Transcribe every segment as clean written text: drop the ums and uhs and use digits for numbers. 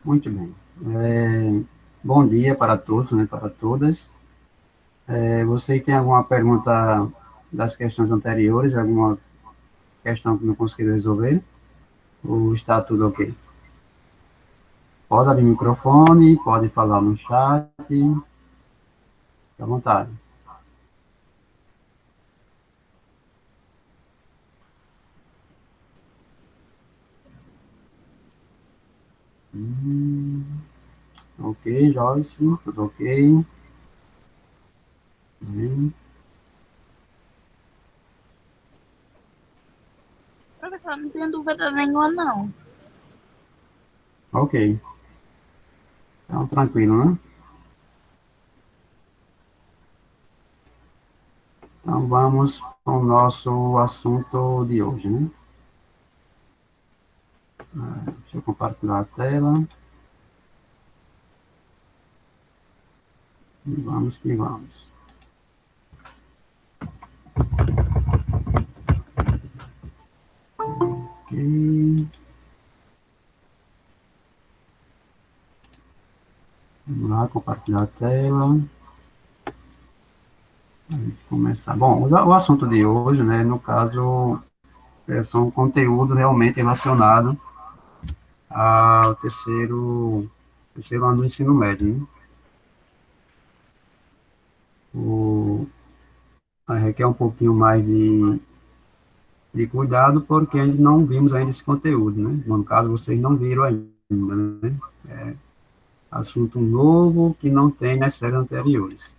Muito bem. Bom dia para todos, né, para todas. Você tem alguma pergunta das questões anteriores, alguma questão que não conseguiu resolver? Ou está tudo ok? Pode abrir o microfone, pode falar no chat, fique à vontade. Hum, ok, Joyce, tudo ok. Bem, Professor, não tenho dúvida nenhuma, não. ok, então tranquilo, né? Então vamos para o nosso assunto de hoje, né? Deixa eu compartilhar a tela e vamos que vamos. Ok, vamos lá, compartilhar a tela. A gente começar. Bom, o assunto de hoje, né, no caso, são conteúdo realmente relacionado ao terceiro ano do ensino médio, né? O, Requer um pouquinho mais de cuidado, porque a gente não vimos ainda esse conteúdo, né? No caso, vocês não viram ainda, né? Assunto novo que não tem nas séries anteriores.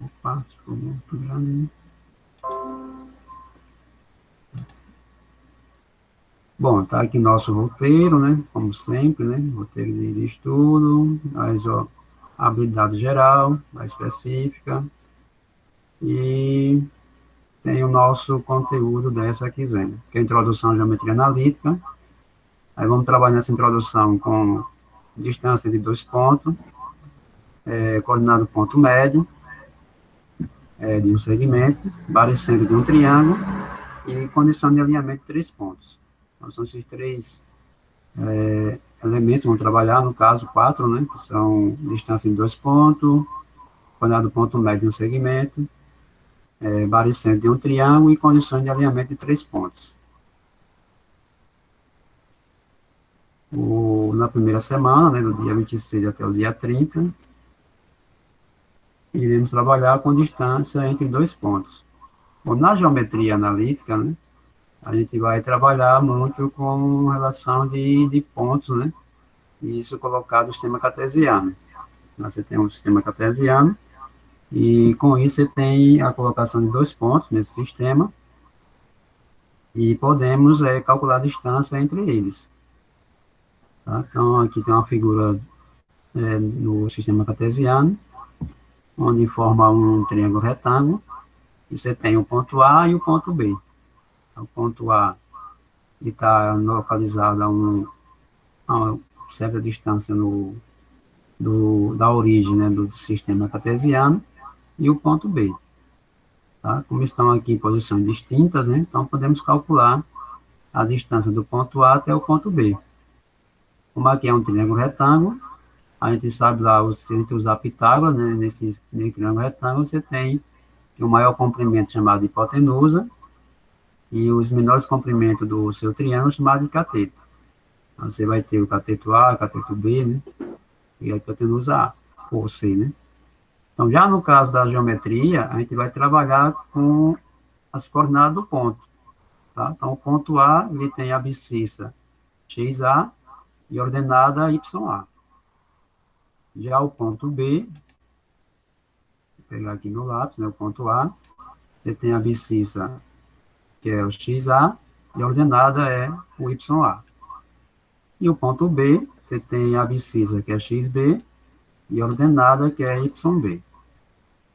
Opa, ficou muito grande, né? Bom, tá aqui nosso roteiro, né? Como sempre, né? Roteiro de estudo, a habilidade geral, a específica, e tem o nosso conteúdo dessa quinzena, que é a introdução à geometria analítica. Aí vamos trabalhar nessa introdução com distância de dois pontos, coordenado ponto médio, de um segmento, baricentro de um triângulo e condição de alinhamento de três pontos. Então, são esses três elementos, vão trabalhar, no caso, quatro, né, que são distância de dois pontos, coordenado ponto médio de um segmento, baricentro de um triângulo e condições de alinhamento de três pontos. Na primeira semana, né, do dia 26 até o dia 30, iremos trabalhar com distância entre dois pontos. Bom, na geometria analítica, né, a gente vai trabalhar muito com relação de pontos, né, e isso colocado no sistema cartesiano. Você tem um sistema cartesiano, e com isso você tem a colocação de dois pontos nesse sistema, e podemos calcular a distância entre eles. Tá? Então, aqui tem uma figura no sistema cartesiano, onde forma um triângulo retângulo, e você tem o ponto A e o ponto B. Então, o ponto A está localizado a uma certa distância da origem, né, do sistema cartesiano, e o ponto B. Tá? Como estão aqui em posições distintas, né, então podemos calcular a distância do ponto A até o ponto B. Como aqui é um triângulo retângulo, a gente sabe lá, se a gente usar Pitágoras, né, nesse triângulo retângulo, você tem o maior comprimento chamado de hipotenusa e os menores comprimentos do seu triângulo chamado de cateto. Então, você vai ter o cateto A, o cateto B, né, e a hipotenusa A, ou C, né. Então, já no caso da geometria, a gente vai trabalhar com as coordenadas do ponto. Tá? Então, o ponto A, ele tem a abscissa XA e ordenada YA. Já o ponto B, vou pegar aqui no lápis, né, o ponto A, você tem a abscissa, que é o XA, e a ordenada é o YA. E o ponto B, você tem a abscissa, que é XB, e a ordenada, que é YB.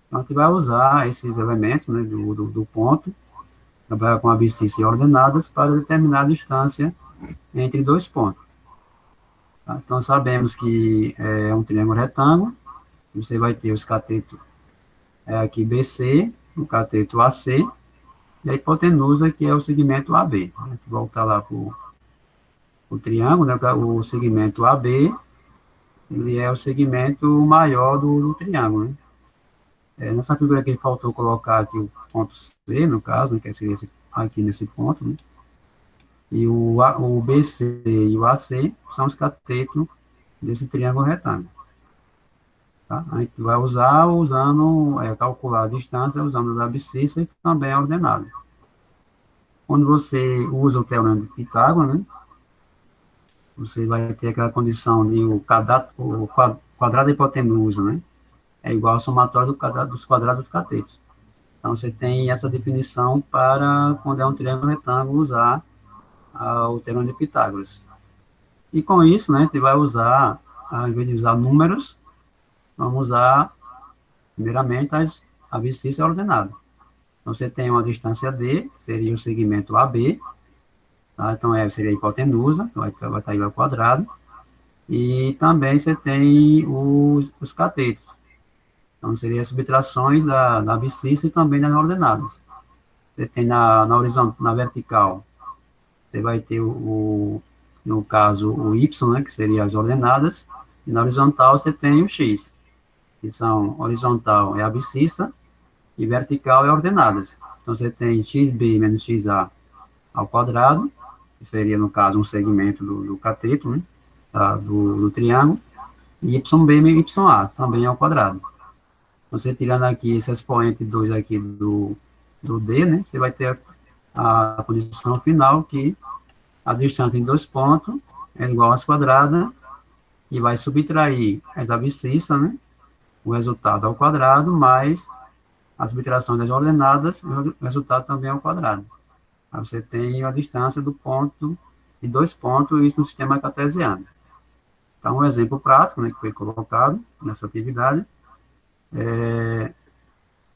Então, a gente vai usar esses elementos, né, do ponto, trabalhar com abscissa e ordenadas para determinar a distância entre dois pontos. Tá? Então, sabemos que é um triângulo retângulo, você vai ter os catetos aqui BC, o cateto AC, e a hipotenusa, que é o segmento AB. A gente volta lá para O triângulo, né, o segmento AB, ele é o segmento maior do triângulo, né? Nessa figura aqui faltou colocar aqui o ponto C, no caso, né, que seria aqui nesse ponto, né? E o BC e o AC são os catetos desse triângulo retângulo. Tá? A gente vai calcular a distância usando as abscissas, que também é ordenado. Quando você usa o teorema de Pitágoras, né, você vai ter aquela condição de o quadrado da hipotenusa, né, é igual ao somatório dos quadrados dos catetos. Então, você tem essa definição para, quando é um triângulo retângulo, usar o teorema de Pitágoras. E com isso, né, a gente vai usar, ao invés de usar números, vamos usar, primeiramente, as abscissas ordenadas. Então, você tem uma distância D, seria o segmento AB, tá? Então, seria a hipotenusa, vai estar igual ao quadrado, e também você tem os catetos. Então, seria as subtrações da abscissa e também das ordenadas. Você tem na vertical, você vai ter no caso, o Y, né, que seria as ordenadas, e na horizontal você tem o X, que são horizontal é a abscissa, e vertical é ordenadas. Então, você tem xb menos xa ao quadrado, que seria, no caso, um segmento do cateto, né, do triângulo, e yb menos ya, também ao quadrado. Você tirando aqui esse expoente 2 aqui do D, né, você vai ter a condição final que a distância em dois pontos é igual a quadrada, e vai subtrair as abscissas, né, o resultado ao quadrado, mais a subtração das ordenadas, o resultado também é ao quadrado. Aí você tem a distância do ponto, de dois pontos, isso no sistema cartesiano. Então, um exemplo prático, né, que foi colocado nessa atividade,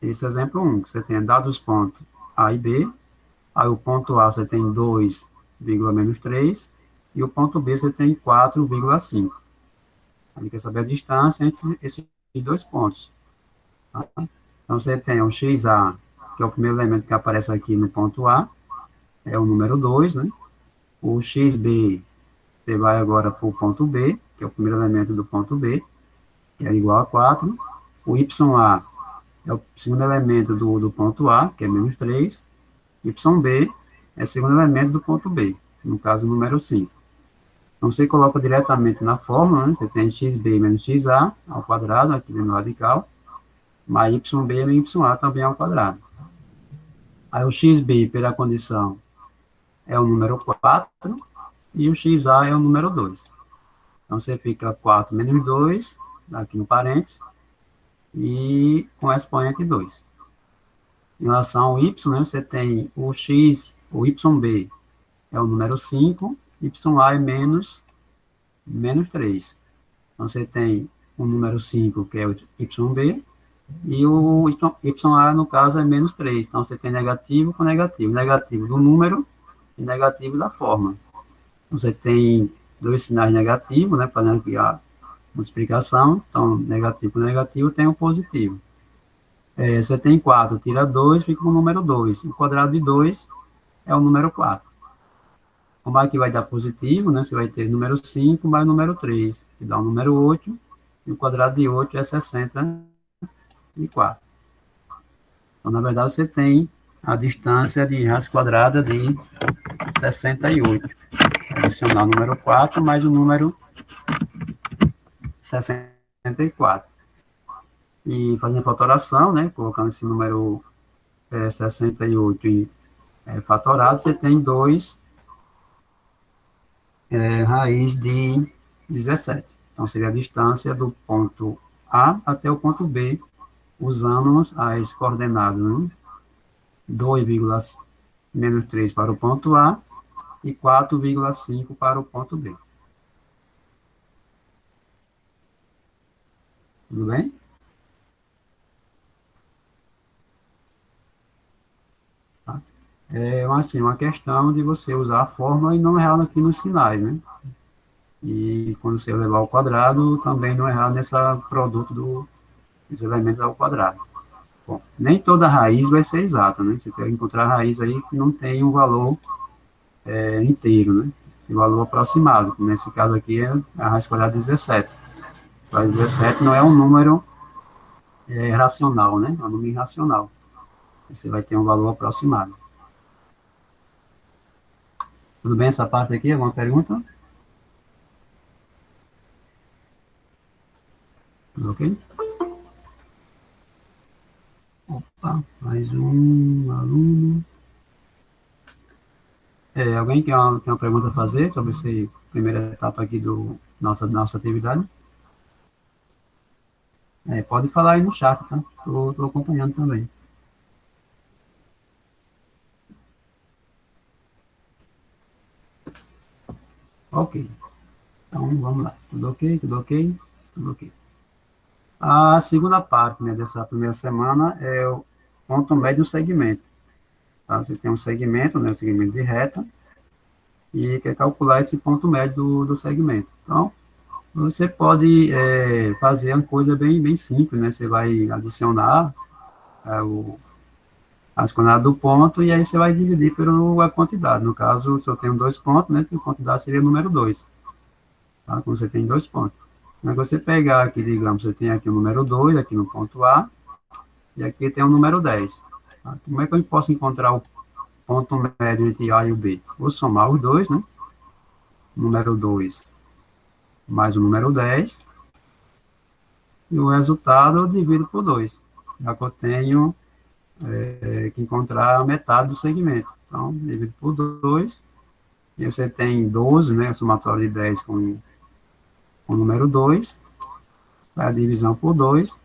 esse exemplo 1, que você tem dados os pontos A e B, aí o ponto A você tem 2,-3, e o ponto B você tem 4,5. A gente quer saber a distância entre esses dois pontos. Tá? Então, você tem o XA, que é o primeiro elemento que aparece aqui no ponto A, é o número 2, né? O XB, você vai agora para o ponto B, que é o primeiro elemento do ponto B, que é igual a 4. O YA é o segundo elemento do ponto A, que é menos 3. YB é o segundo elemento do ponto B, no caso, o número 5. Então, você coloca diretamente na fórmula, né? Você tem xb menos xa ao quadrado, aqui no radical, mais YB menos YA também ao quadrado. Aí o XB, pela condição, é o número 4, e o XA é o número 2. Então, você fica 4 menos 2, aqui no parênteses, e com expoente 2. Em relação ao Y, né, você tem o YB é o número 5, YA é menos 3. Então, você tem o número 5, que é o YB, e o YA, no caso, é menos 3. Então, você tem negativo com negativo. Negativo do número e negativo da forma. Então, você tem dois sinais negativos, né, fazendo aqui a multiplicação. Então, negativo com negativo tem o positivo. Você tem 4, tira 2, fica com o número 2. O quadrado de 2 é o número 4. Como aqui vai dar positivo, né, você vai ter número 5 mais número 3, que dá o número 8, e o quadrado de 8 é 64. Então, na verdade, você tem a distância de raiz quadrada de 68. Adicionar o número 4 mais o número 64. E fazendo a fatoração, né, colocando esse número 68 fatorado, você tem 2 raiz de 17. Então, seria a distância do ponto A até o ponto B, usando as coordenadas, né? 2,-3 para o ponto A e 4,5 para o ponto B. Tudo bem? Tá. Assim, uma questão de você usar a fórmula e não errar aqui nos sinais, né? E quando você levar ao quadrado, também não errar nesse produto dos elementos ao quadrado. Bom, nem toda raiz vai ser exata, né? Você tem que encontrar raiz aí que não tem um valor inteiro, né? de valor aproximado. Nesse caso aqui, a raiz quadrada de 17. Mas 17 não é um número racional, né? É um número irracional. Você vai ter um valor aproximado. Tudo bem essa parte aqui? Alguma pergunta? Tudo ok? Opa, mais um aluno. Alguém tem uma pergunta a fazer sobre essa primeira etapa aqui do nossa atividade? Pode falar aí no chat, tá? Estou acompanhando também. Ok. Então, vamos lá. Tudo ok? Tudo ok? Tudo ok. A segunda parte, né, dessa primeira semana é o ponto médio do segmento. Tá? Você tem um segmento, né, um segmento de reta, e quer calcular esse ponto médio do segmento. Então, você pode fazer uma coisa bem simples, né? Você vai adicionar as coordenadas do ponto e aí você vai dividir pela quantidade. No caso, se eu tenho 2 pontos, né? A quantidade seria o número 2. Tá? Quando você tem 2 pontos. Mas você pegar aqui, digamos, você tem aqui o número 2 aqui no ponto A, e aqui tem o número 10. Tá? Como é que eu posso encontrar o ponto médio entre A e o B? Vou somar os dois, né? Número 2 mais o número 10, e o resultado eu divido por 2. Já que eu tenho que encontrar a metade do segmento. Então, divido por 2, e você tem 12, né? O somatório de 10 com o número 2, a divisão por 2,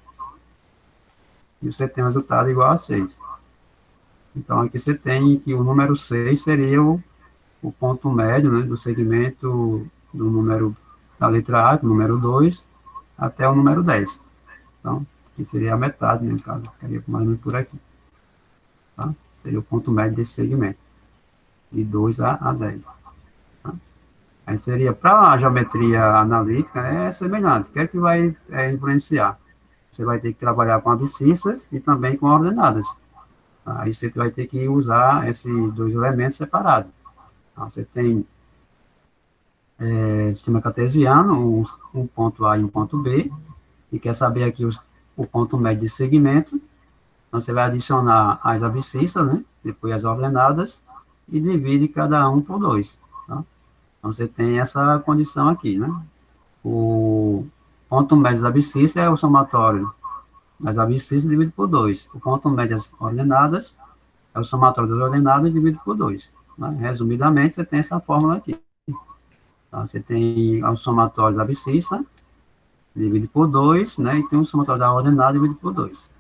e você tem o resultado igual a 6. Então, aqui você tem que o número 6 seria o ponto médio, né, do segmento do número da letra A, do número 2, até o número 10. Então, que seria a metade, né, no caso, ficaria mais ou menos por aqui. Tá? Seria o ponto médio desse segmento, de 2 a 10. Tá? Aí seria, para a geometria analítica, é semelhante. O que é que vai influenciar? Você vai ter que trabalhar com abscissas e também com ordenadas. Tá? Aí você vai ter que usar esses dois elementos separados. Tá? Você tem sistema cartesiano, um ponto A e um ponto B, e quer saber aqui o ponto médio de segmento. Então, você vai adicionar as abscissas, né? Depois as ordenadas, e divide cada um por 2. Tá? Então, você tem essa condição aqui, né? O ponto médio das abscissas é o somatório das abscissas dividido por 2. O ponto médio das ordenadas é o somatório das ordenadas dividido por 2. Né? Resumidamente, você tem essa fórmula aqui. Tá? Você tem o somatório da abscissa dividido por 2, né? E tem o somatório da ordenada dividido por 2.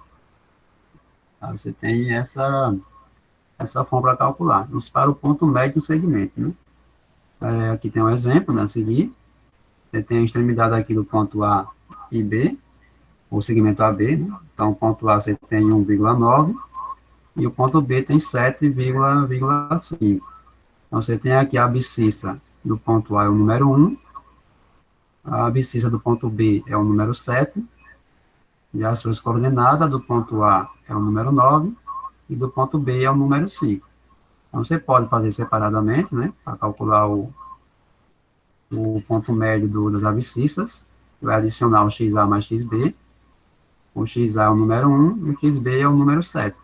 Tá? Você tem essa forma para calcular. Isso para o ponto médio do segmento, né? Aqui tem um exemplo, né, a seguir. Você tem a extremidade aqui do ponto A e B, o segmento AB, né? Então, o ponto A você tem 1,9 e o ponto B tem 7,5. Então, você tem aqui a abscissa do ponto A é o número 1, a abscissa do ponto B é o número 7, e as suas coordenadas do ponto A é o número 9, e do ponto B é o número 5. Então, você pode fazer separadamente, né, para calcular o ponto médio das abscissas, vai adicionar o XA mais XB, o XA é o número 1 e o XB é o número 7.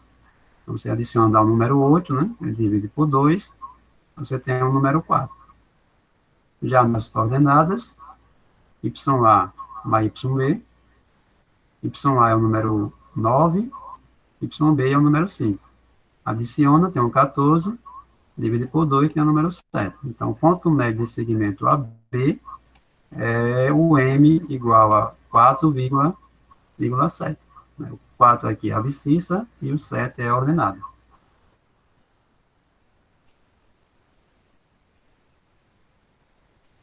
Então, você adiciona o número 8, né, divide por 2, você tem o número 4. Já nas coordenadas, YA mais YB, YA é o número 9, YB é o número 5. Adiciona, tem o 14, divide por 2, tem o número 7. Então, o ponto médio desse segmento AB é o M igual a 4,7. O 4 aqui é a abscissa e o 7 é a ordenada.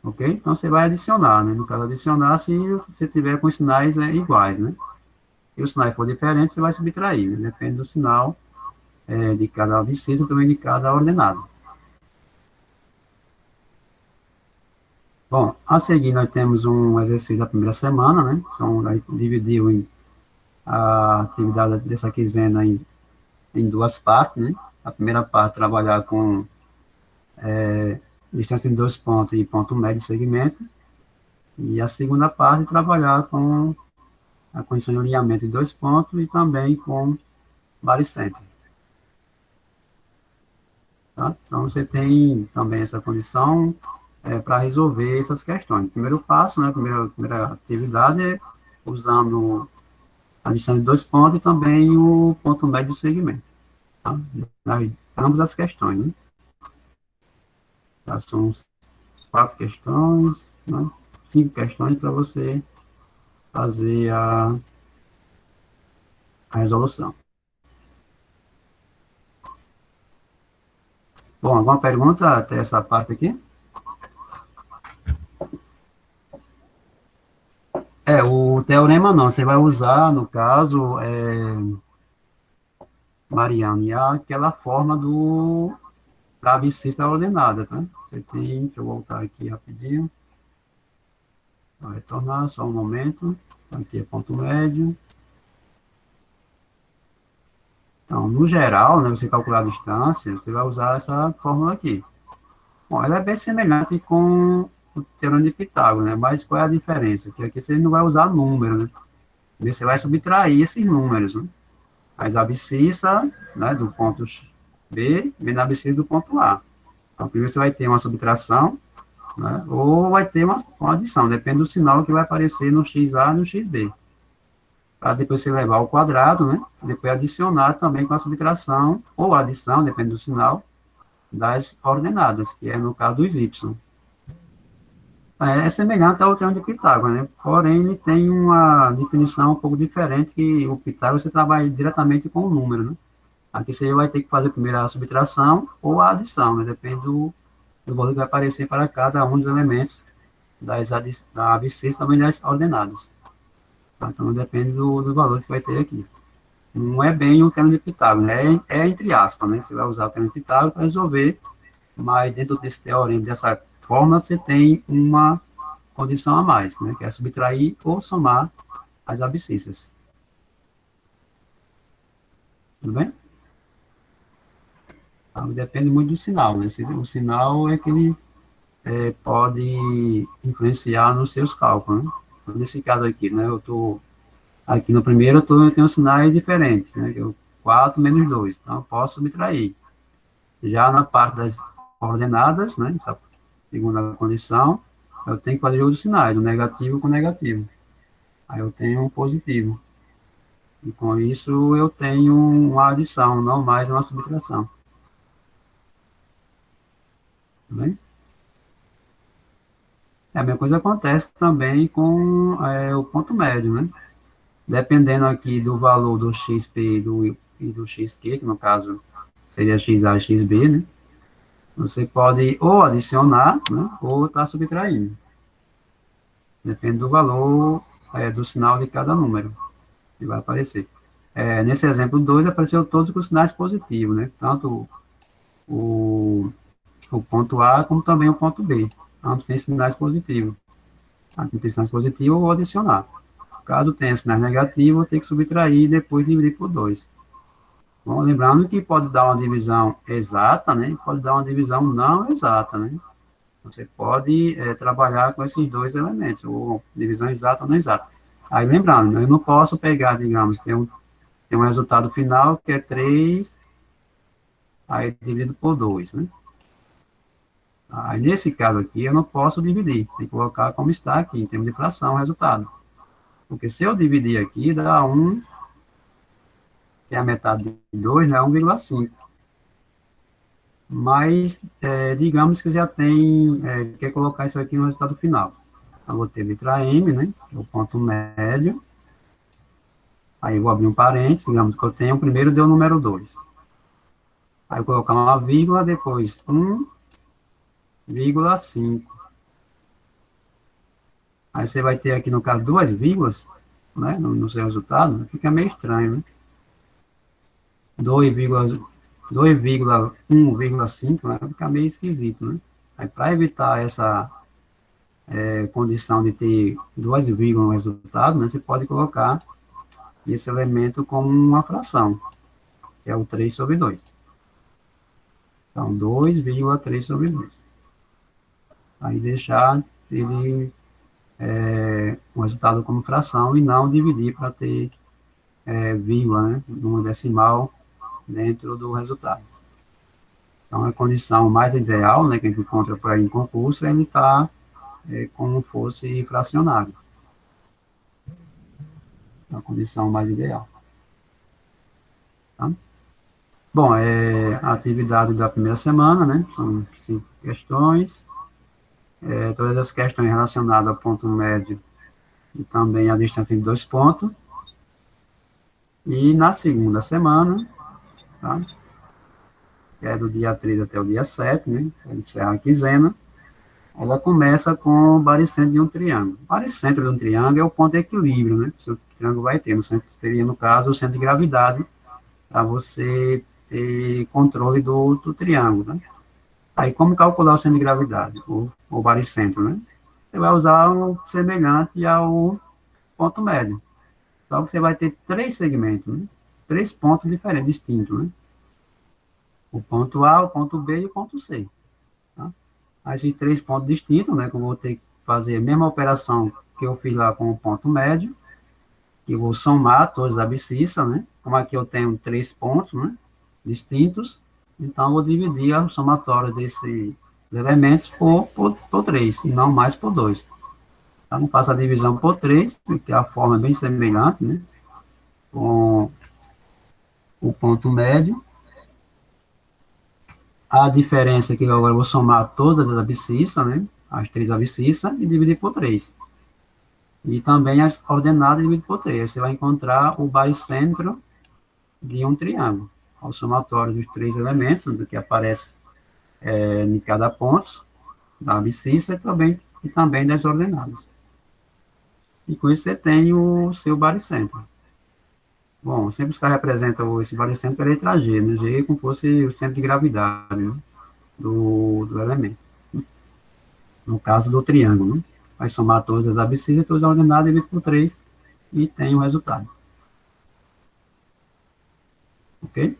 Ok? Então, você vai adicionar, né? No caso, adicionar se você tiver com sinais iguais, né? Se o sinal for diferente, você vai subtrair, né? Depende do sinal de cada abscissa e também de cada ordenada. Bom, a seguir nós temos um exercício da primeira semana, né? Então, aí dividiu a atividade dessa quinzena em duas partes, né? A primeira parte, trabalhar com distância de dois pontos e ponto médio de segmento. E a segunda parte, trabalhar com a condição de alinhamento de dois pontos e também com baricentro. Tá? Então, você tem também essa condição para resolver essas questões. O primeiro passo, né, a primeira atividade é usando a distância de dois pontos e também o ponto médio do segmento. Tá? Ambas as questões. Né? Tá? São 4 questões, né? 5 questões para você fazer a resolução. Bom, alguma pergunta até essa parte aqui? O teorema não, você vai usar, no caso, Mariana, aquela forma da abscissa ordenada, tá? Você tem, deixa eu voltar aqui rapidinho, vai retornar, só um momento, aqui é ponto médio. Então, no geral, né, você calcular a distância, você vai usar essa fórmula aqui. Bom, ela é bem semelhante com o teorema de Pitágoras, né? Mas qual é a diferença? Que aqui você não vai usar número, né? Você vai subtrair esses números, né? As abscissa, né, do ponto B, vem da abscissa do ponto A. Então, primeiro você vai ter uma subtração, né? Ou vai ter uma adição, depende do sinal que vai aparecer no XA e no XB. Para depois você levar ao quadrado, né? Depois adicionar também com a subtração, ou adição, depende do sinal, das ordenadas, que é no caso dos y. É semelhante ao teorema de Pitágoras, né? Porém, ele tem uma definição um pouco diferente, que o Pitágoras você trabalha diretamente com o número, né? Aqui você vai ter que fazer primeiro a subtração ou a adição, né? Depende do valor que vai aparecer para cada um dos elementos da abscissa também das ordenadas. Tá? Então, depende do valor que vai ter aqui. Não é bem o teorema de Pitágoras, né? É entre aspas, né? Você vai usar o teorema de Pitágoras para resolver, mas dentro desse teorema, dessa fórmula, você tem uma condição a mais, né? Que é subtrair ou somar as abscissas. Tudo bem? Então, depende muito do sinal, né? O sinal é que ele pode influenciar nos seus cálculos, né? Então, nesse caso aqui, né? Eu estou aqui no primeiro, eu tenho sinais diferentes, né? Que é o 4 menos 2, então eu posso subtrair. Já na parte das ordenadas, né? Essa segunda condição, eu tenho que fazer jogo dos sinais, o negativo com o negativo. Aí eu tenho um positivo. E com isso eu tenho uma adição, não mais uma subtração. Tá bem? A mesma coisa acontece também com o ponto médio, né? Dependendo aqui do valor do XP e do XQ, que no caso seria XA e XB, né? Você pode ou adicionar, né? Ou estar subtraindo. Depende do valor do sinal de cada número que vai aparecer. Nesse exemplo 2, apareceu todos com sinais positivos, né? Tanto o ponto A como também o ponto B. Ambos têm sinais positivos. Aqui tem sinais positivos, eu vou adicionar. Caso tenha sinais negativos, eu vou ter que subtrair e depois dividir por 2. Bom, lembrando que pode dar uma divisão exata, né? Pode dar uma divisão não exata, né? Você pode trabalhar com esses dois elementos, ou divisão exata ou não exata. Aí, lembrando, eu não posso pegar, digamos, tem um resultado final que é 3, aí dividido por 2, né? Aí, nesse caso aqui, eu não posso dividir, tem que colocar como está aqui, em termos de fração, o resultado. Porque se eu dividir aqui, dá 1, que é a metade de 2, né? 1,5. Mas, digamos que já tem, quer colocar isso aqui no resultado final. Então, vou ter letra M, né? O ponto médio. Aí, eu vou abrir um parênteses, digamos que eu tenho, o primeiro deu o número 2. Aí, eu vou colocar uma vírgula, depois 1,5. Aí, você vai ter aqui, no caso, duas vírgulas, né? No seu resultado, fica meio estranho, né? 2,1,5, né? Fica meio esquisito, né? Aí, para evitar essa condição de ter duas vírgulas no resultado, né? Você pode colocar esse elemento como uma fração, que é o 3 sobre 2. Então, 2,3 sobre 2. Aí deixar ele um resultado como fração e não dividir para ter vírgula, né, número decimal dentro do resultado. Então, a condição mais ideal, né, que a gente encontra por aí em concurso, é ele estar como fosse fracionário. É a condição mais ideal. Tá? Bom, a atividade da primeira semana, né, são 5 questões. Todas as questões relacionadas ao ponto médio e também a distância de 2 pontos. E na segunda semana, tá, que é do dia 3 até o dia 7, né, para encerrar a quinzena, ela começa com o baricentro de um triângulo. O baricentro de um triângulo é o ponto de equilíbrio, né, que o triângulo vai ter. No centro seria, no caso, o centro de gravidade, para você ter controle do triângulo, né. Aí, como calcular o centro de gravidade, o baricentro, né? Você vai usar o semelhante ao ponto médio. Só que você vai ter 3 segmentos, né? 3 pontos diferentes, distintos, né? O ponto A, o ponto B e o ponto C. Tá? Aí, esses 3 pontos distintos, né? Que eu vou ter que fazer a mesma operação que eu fiz lá com o ponto médio, que eu vou somar todas as abscissas, né? Como aqui eu tenho 3 pontos, né? Distintos, então eu vou dividir a somatória desses elementos por 3, e não mais por 2. Então, eu faço a divisão por 3, porque a forma é bem semelhante, né? Com o ponto médio. A diferença é que agora eu vou somar todas as abscissas, né? As 3 abscissas, e dividir por 3. E também as coordenadas divididas por 3. Você vai encontrar o baricentro de um triângulo. O somatório dos 3 elementos, do que aparece em cada ponto, da abscissa e também das ordenadas. E com isso você tem o seu baricentro. Bom, sempre os caras representam esse baricentro pela letra G, né? G é como se fosse o centro de gravidade, né? do elemento. No caso do triângulo, né? Vai somar todas as abscissas e todas as ordenadas, divide por 3 e tem o resultado. Ok?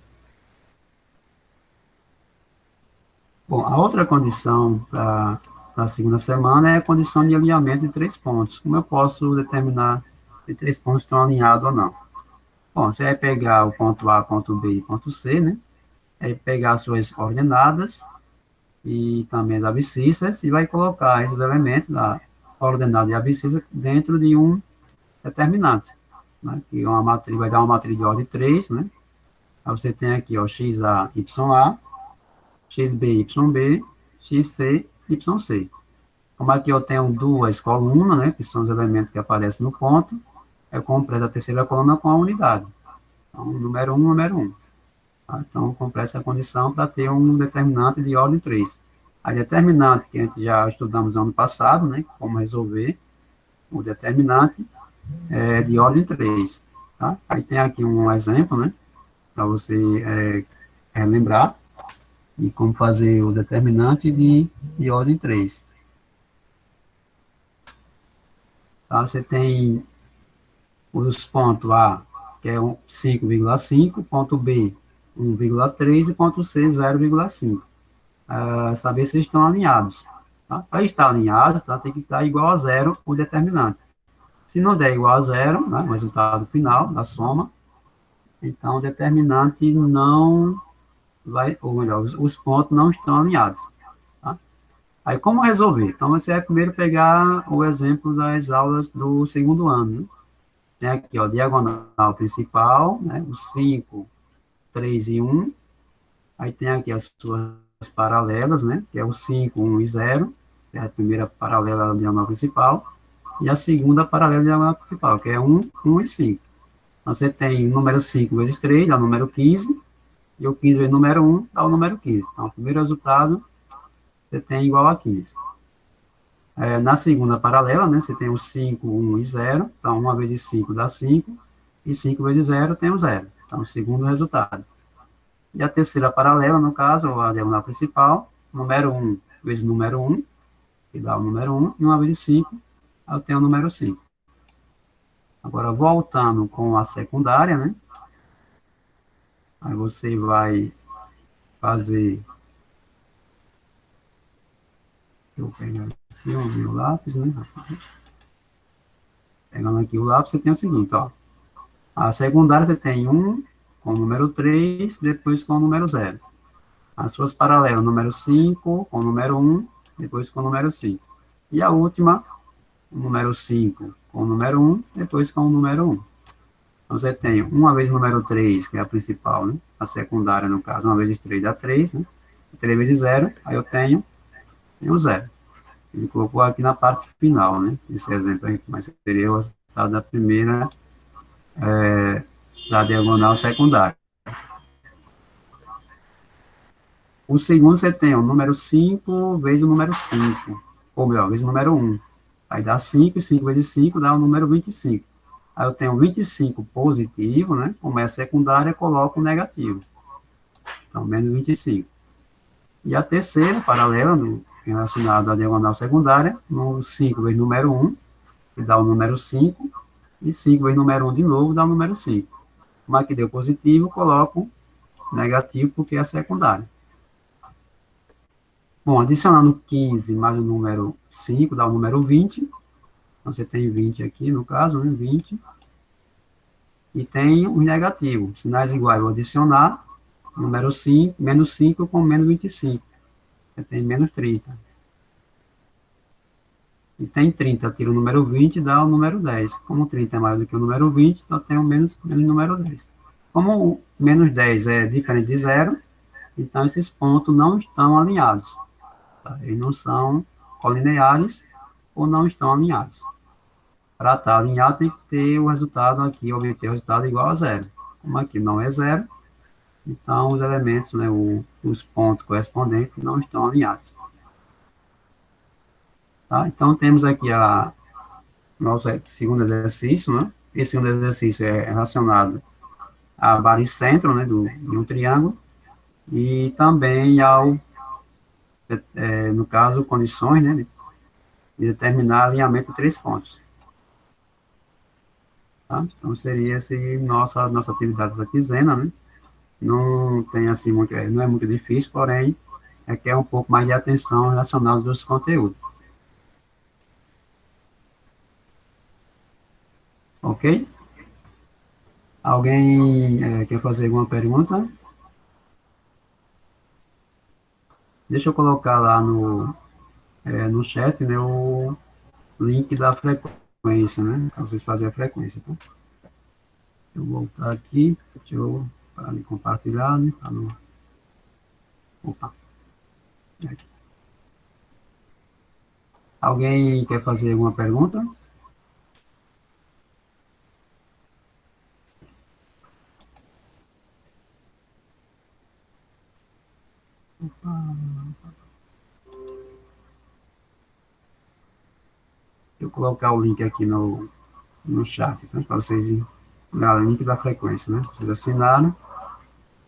Bom, a outra condição para a segunda semana é a condição de alinhamento de 3 pontos. Como eu posso determinar se 3 pontos estão alinhados ou não? Bom, você vai pegar o ponto A, ponto B e ponto C, né? Aí pegar as suas coordenadas e também as abscissas e vai colocar esses elementos da coordenada e abscissa dentro de um determinante, né? Que é uma matriz, vai dar uma matriz de ordem 3, né? Aí você tem aqui, ó, XA, YA, XB, YB, XC, YC. Como aqui eu tenho duas colunas, né, que são os elementos que aparecem no ponto, eu completo a terceira coluna com a unidade. Então, número 1. Tá? Então, completo essa condição para ter um determinante de ordem 3. A determinante que a gente já estudamos no ano passado, né, como resolver o determinante de ordem 3. Tá? Aí tem aqui um exemplo, né, para você relembrar de como fazer o determinante de ordem 3. Tá? Você tem os pontos A, que é 5,5, ponto B, 1,3 e ponto C, 0,5. Saber se estão alinhados. Tá? Para estar alinhado, tá? Tem que estar igual a zero o determinante. Se não der igual a zero, né, o resultado final da soma, então o determinante não vai, ou melhor, os pontos não estão alinhados. Tá? Aí, como resolver? Então, você vai primeiro pegar o exemplo das aulas do segundo ano. Né? Tem aqui, ó, diagonal principal, né, os 5, 3 e 1. Aí tem aqui as suas paralelas, né, que é o 5, 1 e 0, que é a primeira paralela da diagonal principal, e a segunda paralela da diagonal principal, que é 1, 1 e 5. Então, você tem o número 5 vezes 3, dá o número 15, e o 15 vezes o número 1, dá o número 15. Então, o primeiro resultado, você tem igual a 15. Na segunda paralela, né, você tem o 5, 1 e 0. Então, 1 vezes 5 dá 5. E 5 vezes 0 tem o 0. Então, o segundo resultado. E a terceira paralela, no caso, a diagonal principal, número 1 vezes o número 1, que dá o número 1. E 1 vezes 5, eu tenho o número 5. Agora, voltando com a secundária, né? Aí você vai fazer Eu vou pegar aqui o meu lápis, né, rapaz? Pegando aqui o lápis, você tem o seguinte, ó. A secundária você tem 1 com o número 3, depois com o número 0. As suas paralelas, número 5 com o número 1, depois com o número 5. E a última, o número 5 com o número 1, depois com o número 1. Então, você tem uma vez o número 3, que é a principal, né? A secundária, no caso, uma vezes 3 dá 3, né? 3 vezes 0, aí eu tenho 0. Ele colocou aqui na parte final, né? Esse exemplo aí, mas seria o resultado da primeira, da diagonal secundária. O segundo você tem o número 5 vezes o número 5, ou melhor, vezes o número 1. Aí dá 5, e 5 vezes 5 dá o número 25. Aí eu tenho 25 positivo, né? Como é secundária, eu coloco o negativo. Então, menos 25. E a terceira, paralela, relacionada à diagonal secundária, no 5 vezes o número 1, que dá o número 5, e 5 vezes o número 1 de novo, dá o número 5. Como aqui deu positivo, coloco negativo, porque é a secundária. Bom, adicionando 15 mais o número 5, dá o número 20. Então, você tem 20 aqui, no caso, né? 20. E tem os negativos. Sinais iguais, vou adicionar número 5, menos 5 com menos 25. Você tem menos 30. E tem 30, tira o número 20 e dá o número 10. Como 30 é maior do que o número 20, então tem o menos número 10. Como o menos 10 é diferente de zero, então esses pontos não estão alinhados. Tá? Eles não são colineares ou não estão alinhados. Para estar alinhado, tem que ter o resultado aqui, obter o resultado igual a zero. Como aqui não é zero, então os elementos, né, os pontos correspondentes não estão alinhados. Tá? Então temos aqui a nosso segundo exercício, né? Esse segundo exercício é relacionado a baricentro, né, de um triângulo, e também ao, no caso, condições, né, de determinar alinhamento de 3 pontos. Tá? Então, seria esse nossa atividade dessa quinzena, né? Não tem assim muito, não é muito difícil, porém, requer um pouco mais de atenção relacionada aos conteúdos. Ok? Alguém quer fazer alguma pergunta? Deixa eu colocar lá no chat, né, o link da frequência, né? Para vocês fazerem a frequência, tá? Eu vou voltar aqui, deixa eu para me compartilhar, né? Para não... Opa, aqui. Alguém quer fazer alguma pergunta? Opa. Deixa eu colocar o link aqui no chat, tá? Para vocês irem. O link da frequência, né? Vocês assinaram.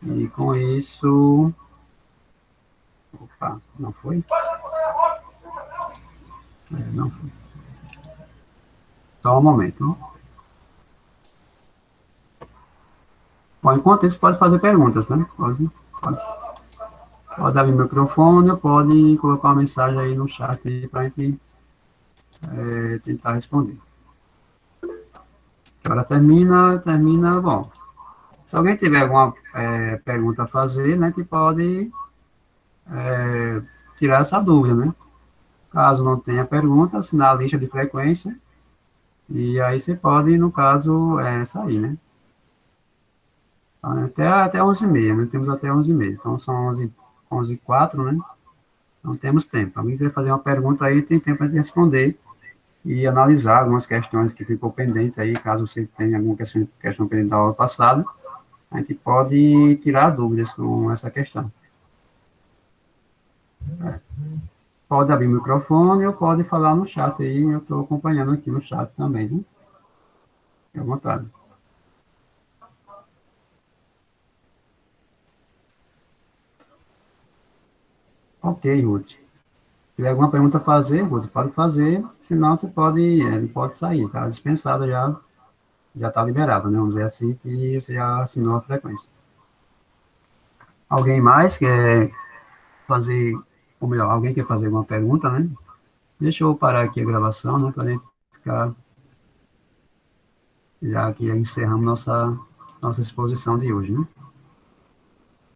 E com isso. Opa, não foi? Não foi. Só um momento, né? Bom, enquanto isso, pode fazer perguntas, né? Pode abrir o microfone, pode colocar uma mensagem aí no chat para a gente tentar responder. Agora termina, bom. Se alguém tiver alguma pergunta a fazer, né, que pode tirar essa dúvida, né? Caso não tenha pergunta, assinar a lista de frequência e aí você pode, no caso, sair, né? Até 11h30, né? Temos até 11h30. Então, são 11h04, né? Então, temos tempo. Alguém quiser fazer uma pergunta aí, tem tempo para responder e analisar algumas questões que ficou pendente aí, caso você tenha alguma questão pendente da aula passada, a gente pode tirar dúvidas com essa questão. Pode abrir o microfone ou pode falar no chat aí, eu estou acompanhando aqui no chat também, né? Fique à vontade. Ok, Ruth. Se tiver alguma pergunta a fazer, Ruth, pode fazer, senão você pode sair, tá dispensado já está liberado, né? Vamos dizer assim, que você já assinou a frequência. Alguém mais quer fazer ou melhor, alguém quer fazer alguma pergunta, né? Deixa eu parar aqui a gravação, né, para a gente ficar, já que encerramos nossa exposição de hoje, né?